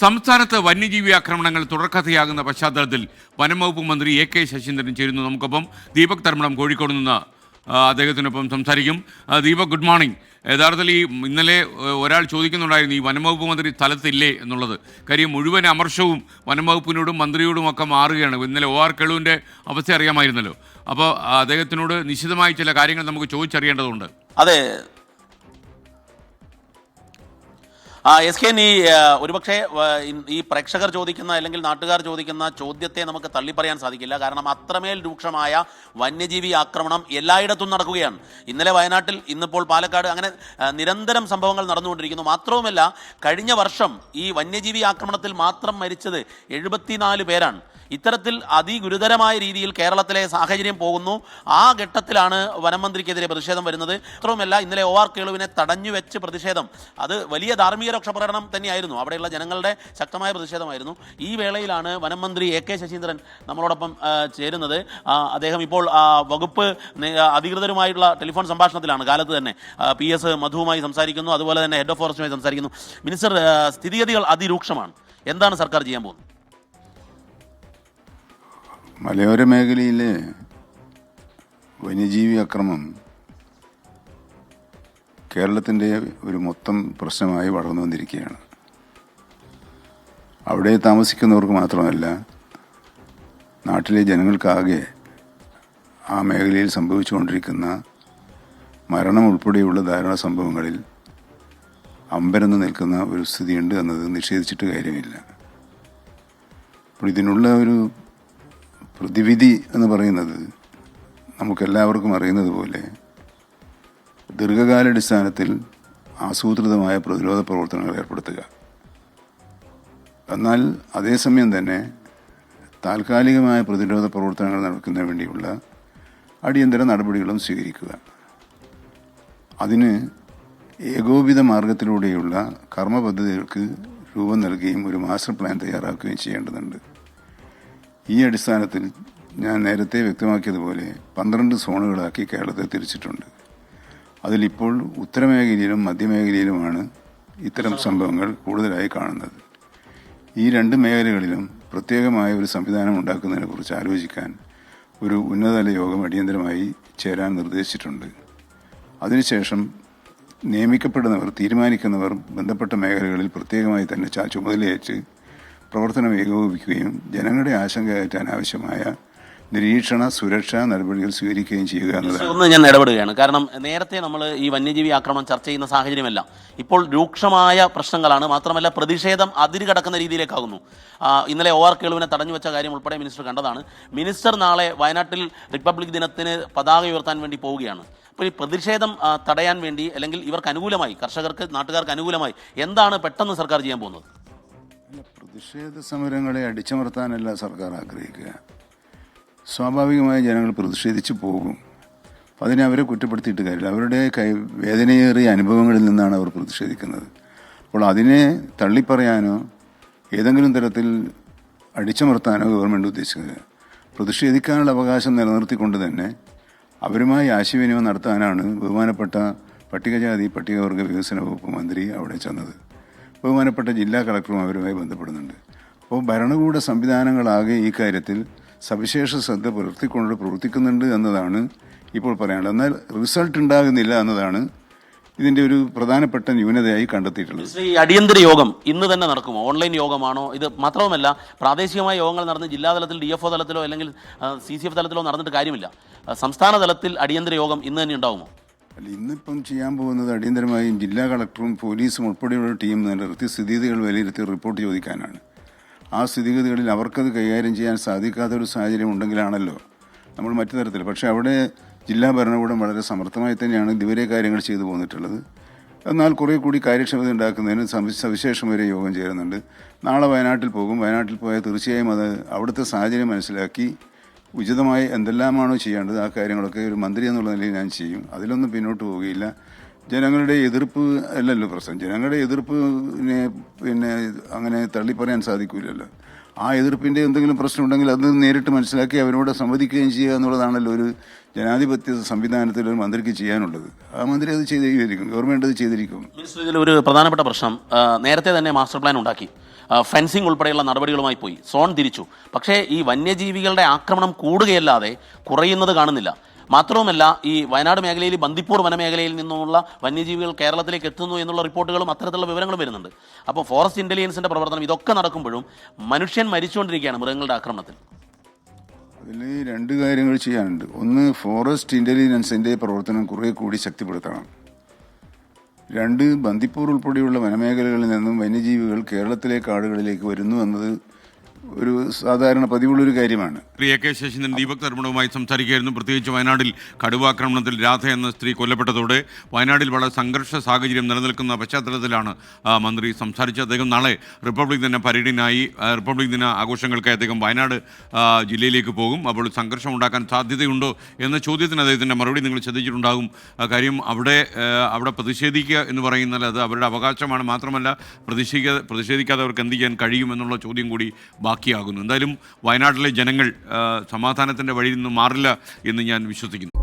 സംസ്ഥാനത്ത് വന്യജീവി ആക്രമണങ്ങൾ തുടർക്കഥയാകുന്ന പശ്ചാത്തലത്തിൽ വനംവകുപ്പ് മന്ത്രി എ.കെ. ശശീന്ദ്രൻ ചേരുന്നു. നമുക്കൊപ്പം ദീപക് തർമ്മടം കോഴിക്കോട് നിന്ന് അദ്ദേഹത്തിനൊപ്പം സംസാരിക്കും. Deepak, good morning. യഥാർത്ഥത്തിൽ ഈ ഇന്നലെ ഒരാൾ ചോദിക്കുന്നുണ്ടായിരുന്നു, ഈ വനംവകുപ്പ് മന്ത്രി സ്ഥലത്തില്ലേ എന്നുള്ളത്. കാര്യം മുഴുവൻ അമർഷവും വനംവകുപ്പിനോടും മന്ത്രിയോടും ഒക്കെ മാറുകയാണ്. ഇന്നലെ OR കേളുവിൻ്റെ അവസ്ഥ അറിയാമായിരുന്നല്ലോ. അപ്പോൾ അദ്ദേഹത്തിനോട് നിശിതമായി ചില കാര്യങ്ങൾ നമുക്ക് ചോദിച്ചറിയേണ്ടതുണ്ട്. അതെ SKN, ഒരുപക്ഷെ ഈ പ്രേക്ഷകർ ചോദിക്കുന്ന അല്ലെങ്കിൽ നാട്ടുകാർ ചോദിക്കുന്ന ചോദ്യത്തെ നമുക്ക് തള്ളിപ്പറയാൻ സാധിക്കില്ല. കാരണം അത്രമേൽ രൂക്ഷമായ വന്യജീവി ആക്രമണം എല്ലായിടത്തും നടക്കുകയാണ്. ഇന്നലെ വയനാട്ടിൽ, ഇന്നിപ്പോൾ പാലക്കാട്, അങ്ങനെ നിരന്തരം സംഭവങ്ങൾ നടന്നുകൊണ്ടിരിക്കുന്നു. മാത്രവുമല്ല, കഴിഞ്ഞ വർഷം ഈ വന്യജീവി ആക്രമണത്തിൽ മാത്രം മരിച്ചത് 74 പേരാണ്. ഇത്തരത്തിൽ അതിഗുരുതരമായ രീതിയിൽ കേരളത്തിലെ സാഹചര്യം പോകുന്നു. ആ ഘട്ടത്തിലാണ് വനംമന്ത്രിക്കെതിരെ പ്രതിഷേധം വരുന്നത്. മാത്രവുമല്ല, ഇന്നലെ OR കേളുവിനെ തടഞ്ഞു വെച്ച് പ്രതിഷേധം, അത് വലിയ ധാർമ്മിക രക്ഷാപ്രകടനം തന്നെയായിരുന്നു. അവിടെയുള്ള ജനങ്ങളുടെ ശക്തമായ പ്രതിഷേധമായിരുന്നു. ഈ വേളയിലാണ് വനംമന്ത്രി എ.കെ. ശശീന്ദ്രൻ നമ്മളോടൊപ്പം ചേരുന്നത്. അദ്ദേഹം ഇപ്പോൾ വകുപ്പ് അധികൃതരുമായിട്ടുള്ള ടെലിഫോൺ സംഭാഷണത്തിലാണ്. കാലത്ത് തന്നെ PS മധുവുമായി സംസാരിക്കുന്നു, അതുപോലെ തന്നെ ഹെഡ് ഓഫ് ഫോറസ്റ്റുമായി സംസാരിക്കുന്നു. മിനിസ്റ്റർ, സ്ഥിതിഗതികൾ അതിരൂക്ഷമാണ്. എന്താണ് സർക്കാർ ചെയ്യാൻ പോകുന്നത്? മലയോര മേഖലയിലെ വന്യജീവി അക്രമം കേരളത്തിൻ്റെ ഒരു മൊത്തം പ്രശ്നമായി വളർന്നു വന്നിരിക്കുകയാണ്. അവിടെ താമസിക്കുന്നവർക്ക് മാത്രമല്ല, നാട്ടിലെ ജനങ്ങൾക്കാകെ ആ മേഖലയിൽ സംഭവിച്ചുകൊണ്ടിരിക്കുന്ന മരണം ഉൾപ്പെടെയുള്ള ധാരാളം സംഭവങ്ങളിൽ അമ്പരന്ന് നിൽക്കുന്ന ഒരു സ്ഥിതിയുണ്ട് എന്നത് നിഷേധിച്ചിട്ട് കാര്യമില്ല. അപ്പോൾ ഇതിനുള്ള ഒരു പ്രതിവിധി എന്ന് പറയുന്നത് നമുക്കെല്ലാവർക്കും അറിയുന്നത് പോലെ ദീർഘകാലാടിസ്ഥാനത്തിൽ ആസൂത്രിതമായ പ്രതിരോധ പ്രവർത്തനങ്ങൾ ഏർപ്പെടുത്തുക, എന്നാൽ അതേസമയം തന്നെ താൽക്കാലികമായ പ്രതിരോധ പ്രവർത്തനങ്ങൾ നടക്കുന്നതിന് വേണ്ടിയുള്ള അടിയന്തര നടപടികളും സ്വീകരിക്കുക. അതിന് ഏകോപിത മാർഗത്തിലൂടെയുള്ള കർമ്മ പദ്ധതികൾക്ക് രൂപം നൽകുകയും ഒരു മാസ്റ്റർ പ്ലാൻ തയ്യാറാക്കുകയും ചെയ്യേണ്ടതുണ്ട്. ഈ അടിസ്ഥാനത്തിൽ ഞാൻ നേരത്തെ വ്യക്തമാക്കിയതുപോലെ 12 സോണുകളാക്കി കേരളത്തെ തിരിച്ചിട്ടുണ്ട്. അതിലിപ്പോൾ ഉത്തരമേഖലയിലും മധ്യമേഖലയിലുമാണ് ഇത്തരം സംഭവങ്ങൾ കൂടുതലായി കാണുന്നത്. ഈ 2 മേഖലകളിലും പ്രത്യേകമായ ഒരു സംവിധാനം ഉണ്ടാക്കുന്നതിനെക്കുറിച്ച് ആലോചിക്കാൻ ഒരു ഉന്നതതല യോഗം അടിയന്തരമായി ചേരാൻ നിർദ്ദേശിച്ചിട്ടുണ്ട്. അതിനുശേഷം നിയമിക്കപ്പെടുന്നവർ, തീരുമാനിക്കുന്നവർ ബന്ധപ്പെട്ട മേഖലകളിൽ പ്രത്യേകമായി തന്നെ ചുമതലയേറ്റ് പ്രവർത്തനം ഏകോപിപ്പിക്കുകയും ജനങ്ങളുടെ ആശങ്ക അകറ്റാൻ ആവശ്യമായ നിരീക്ഷണ സുരക്ഷാ നടപടികൾ സ്വീകരിക്കുകയും ചെയ്യുക എന്നതാണ്. ഞാൻ ഇടപെടുകയാണ്. കാരണം നേരത്തെ നമ്മൾ ഈ വന്യജീവി ആക്രമണം ചർച്ച ചെയ്യുന്ന സാഹചര്യമല്ല. ഇപ്പോൾ രൂക്ഷമായ പ്രശ്നങ്ങളാണ്. മാത്രമല്ല, പ്രതിഷേധം അതിരുകടക്കുന്ന രീതിയിലേക്കാകുന്നു. ഇന്നലെ OR കേളുവിനെ തടഞ്ഞു വെച്ച കാര്യം ഉൾപ്പെടെ മിനിസ്റ്റർ കണ്ടതാണ്. മിനിസ്റ്റർ നാളെ വയനാട്ടിൽ റിപ്പബ്ലിക് ദിനത്തിന് പതാക ഉയർത്താൻ വേണ്ടി പോവുകയാണ്. അപ്പോൾ ഈ പ്രതിഷേധം തടയാൻ വേണ്ടി, അല്ലെങ്കിൽ ഇവർക്ക് അനുകൂലമായി, കർഷകർക്ക്, നാട്ടുകാർക്ക് അനുകൂലമായി എന്താണ് പെട്ടെന്ന് സർക്കാർ ചെയ്യാൻ പോകുന്നത്? പ്രതിഷേധ സമരങ്ങളെ അടിച്ചമർത്താനല്ല സർക്കാർ ആഗ്രഹിക്കുക. സ്വാഭാവികമായി ജനങ്ങൾ പ്രതിഷേധിച്ചു പോകും. അതിനെ അവരെ കുറ്റപ്പെടുത്തിയിട്ട് കാര്യമില്ല. അവരുടെ വേദനയേറിയ അനുഭവങ്ങളിൽ നിന്നാണ് അവർ പ്രതിഷേധിക്കുന്നത്. അപ്പോൾ അതിനെ തള്ളിപ്പറയാനോ ഏതെങ്കിലും തരത്തിൽ അടിച്ചമർത്താനോ ഗവൺമെൻറ് ഉദ്ദേശിക്കുക. പ്രതിഷേധിക്കാനുള്ള അവകാശം നിലനിർത്തിക്കൊണ്ട് തന്നെ അവരുമായി ആശയവിനിമയം നടത്താനാണ് ബഹുമാനപ്പെട്ട പട്ടികജാതി പട്ടികവർഗ വികസന വകുപ്പ് മന്ത്രി അവിടെ ചെന്നത്. ബഹുമാനപ്പെട്ട ജില്ലാ കളക്ടറും അവരുമായി ബന്ധപ്പെടുന്നുണ്ട്. അപ്പോൾ ഭരണകൂട സംവിധാനങ്ങളാകെ ഈ കാര്യത്തിൽ സവിശേഷ ശ്രദ്ധ പുലർത്തിക്കൊണ്ട് പ്രവർത്തിക്കുന്നുണ്ട് എന്നതാണ് ഇപ്പോൾ പറയാനുള്ളത്. എന്നാൽ റിസൾട്ട് ഉണ്ടാകുന്നില്ല എന്നതാണ് ഇതിൻ്റെ ഒരു പ്രധാനപ്പെട്ട ന്യൂനതയായി കണ്ടെത്തിയിട്ടുള്ളത്. ഈ അടിയന്തര യോഗം ഇന്ന് തന്നെ നടക്കുമോ? ഓൺലൈൻ യോഗമാണോ ഇത്? മാത്രവുമല്ല, പ്രാദേശികമായ യോഗങ്ങൾ നടന്ന് ജില്ലാതലത്തിൽ DFO തലത്തിലോ അല്ലെങ്കിൽ CCF തലത്തിലോ നടന്നിട്ട് കാര്യമില്ല. സംസ്ഥാന തലത്തിൽ അടിയന്തര യോഗം ഇന്ന് തന്നെ ഉണ്ടാകുമോ? അല്ല, ഇന്നിപ്പം ചെയ്യാൻ പോകുന്നത് അടിയന്തരമായും ജില്ലാ കളക്ടറും പോലീസും ഉൾപ്പെടെയുള്ള ടീം നിലനിർത്തി സ്ഥിതിഗതികൾ വിലയിരുത്തി റിപ്പോർട്ട് ചോദിക്കാനാണ്. ആ സ്ഥിതിഗതികളിൽ അവർക്കത് കൈകാര്യം ചെയ്യാൻ സാധിക്കാത്തൊരു സാഹചര്യം ഉണ്ടെങ്കിലാണല്ലോ നമ്മൾ മറ്റു തരത്തിൽ. പക്ഷേ അവിടെ ജില്ലാ ഭരണകൂടം വളരെ സമർത്ഥമായി തന്നെയാണ് ഇതുവരെ കാര്യങ്ങൾ ചെയ്തു പോന്നിട്ടുള്ളത്. എന്നാൽ കുറേ കൂടി കാര്യക്ഷമത ഉണ്ടാക്കുന്നതിന് സവിശേഷം വരെ യോഗം ചേരുന്നുണ്ട്. നാളെ വയനാട്ടിൽ പോകും. വയനാട്ടിൽ പോയാൽ തീർച്ചയായും അത് അവിടുത്തെ സാഹചര്യം മനസ്സിലാക്കി ഉചിതമായി എന്തെല്ലാമാണോ ചെയ്യേണ്ടത് ആ കാര്യങ്ങളൊക്കെ ഒരു മന്ത്രി എന്നുള്ള നിലയിൽ ഞാൻ ചെയ്യും. അതിലൊന്നും പിന്നോട്ട് പോവുകയില്ല. ജനങ്ങളുടെ എതിർപ്പ് അല്ലല്ലോ പ്രശ്നം. ജനങ്ങളുടെ എതിർപ്പിനെ പിന്നെ അങ്ങനെ തള്ളിപ്പറയാൻ സാധിക്കില്ലല്ലോ. ആ എതിർപ്പിൻ്റെ എന്തെങ്കിലും പ്രശ്നം ഉണ്ടെങ്കിൽ അത് നേരിട്ട് മനസ്സിലാക്കി അവരോട് സംവദിക്കുകയും ചെയ്യുക എന്നുള്ളതാണല്ലോ ഒരു ജനാധിപത്യ സംവിധാനത്തിൽ ഒരു മന്ത്രിക്ക് ചെയ്യാനുള്ളത്. ആ മന്ത്രി അത് ചെയ്തിരിക്കും, ഗവൺമെൻറ് അത് ചെയ്തിരിക്കും. ഇതിൽ ഒരു പ്രധാനപ്പെട്ട പ്രശ്നം, നേരത്തെ തന്നെ മാസ്റ്റർ പ്ലാൻ ഉണ്ടാക്കി. ഫെൻസിങ് ഉൾപ്പെടെയുള്ള നടപടികളുമായി പോയി, സോൺ തിരിച്ചു. പക്ഷേ ഈ വന്യജീവികളുടെ ആക്രമണം കൂടുകയല്ലാതെ കുറയുന്നത് കാണുന്നില്ല. മാത്രവുമല്ല, ഈ വയനാട് മേഖലയിൽ ബന്ദിപ്പൂർ വനമേഖലയിൽ നിന്നുമുള്ള വന്യജീവികൾ കേരളത്തിലേക്ക് എത്തുന്നു എന്നുള്ള റിപ്പോർട്ടുകളും അത്തരത്തിലുള്ള വിവരങ്ങളും വരുന്നുണ്ട്. അപ്പോൾ ഫോറസ്റ്റ് ഇൻ്റലിജൻസിൻ്റെ പ്രവർത്തനം ഇതൊക്കെ നടക്കുമ്പോഴും മനുഷ്യൻ മരിച്ചുകൊണ്ടിരിക്കുകയാണ് മൃഗങ്ങളുടെ ആക്രമണത്തിൽ. അതിൽ രണ്ട് കാര്യങ്ങൾ ചെയ്യാനുണ്ട്. ഒന്ന്, ഫോറസ്റ്റ് ഇൻ്റലിജൻസിൻ്റെ പ്രവർത്തനം കുറേ കൂടി ശക്തിപ്പെടുത്തണം. രണ്ട്, ബന്ദിപ്പൂർ ഉൾപ്പെടെയുള്ള വനമേഖലകളിൽ നിന്നും വന്യജീവികൾ കേരളത്തിലെ കാടുകളിലേക്ക് വരുന്നു എന്നത് ഒരു സാധാരണ പതിവുള്ളൊരു കാര്യമാണ്. ശ്രീ AK ശശീന്ദ്രൻ ദീപക് തർമ്മണവുമായി സംസാരിക്കുകയായിരുന്നു. പ്രത്യേകിച്ച് വയനാട്ടിൽ കടുവാക്രമണത്തിൽ രാധ എന്ന സ്ത്രീ കൊല്ലപ്പെട്ടതോടെ വയനാട്ടിൽ വളരെ സംഘർഷ സാഹചര്യം നിലനിൽക്കുന്ന പശ്ചാത്തലത്തിലാണ് മന്ത്രി സംസാരിച്ചത്. അദ്ദേഹം നാളെ റിപ്പബ്ലിക് ദിന പരേഡിനായി റിപ്പബ്ലിക് ദിന ആഘോഷങ്ങൾക്കായി അദ്ദേഹം വയനാട് ജില്ലയിലേക്ക് പോകും. അപ്പോൾ സംഘർഷം ഉണ്ടാക്കാൻ സാധ്യതയുണ്ടോ എന്ന ചോദ്യത്തിന് അദ്ദേഹത്തിൻ്റെ മറുപടി നിങ്ങൾ ശ്രദ്ധിച്ചിട്ടുണ്ടാകും. കാര്യം അവിടെ പ്രതിഷേധിക്കുക എന്ന് പറയുന്നാൽ അത് അവരുടെ അവകാശമാണ്. മാത്രമല്ല പ്രതിഷേധിക്കാതെ അവർക്ക് എന്ത് ചെയ്യാൻ കഴിയും എന്നുള്ള ചോദ്യം കൂടി ബാക്കിയാകുന്നു. എന്തായാലും വയനാട്ടിലെ ജനങ്ങൾ സമാധാനത്തിൻ്റെ വഴിയിൽ നിന്ന് മാറില്ല എന്ന് ഞാൻ വിശ്വസിക്കുന്നു.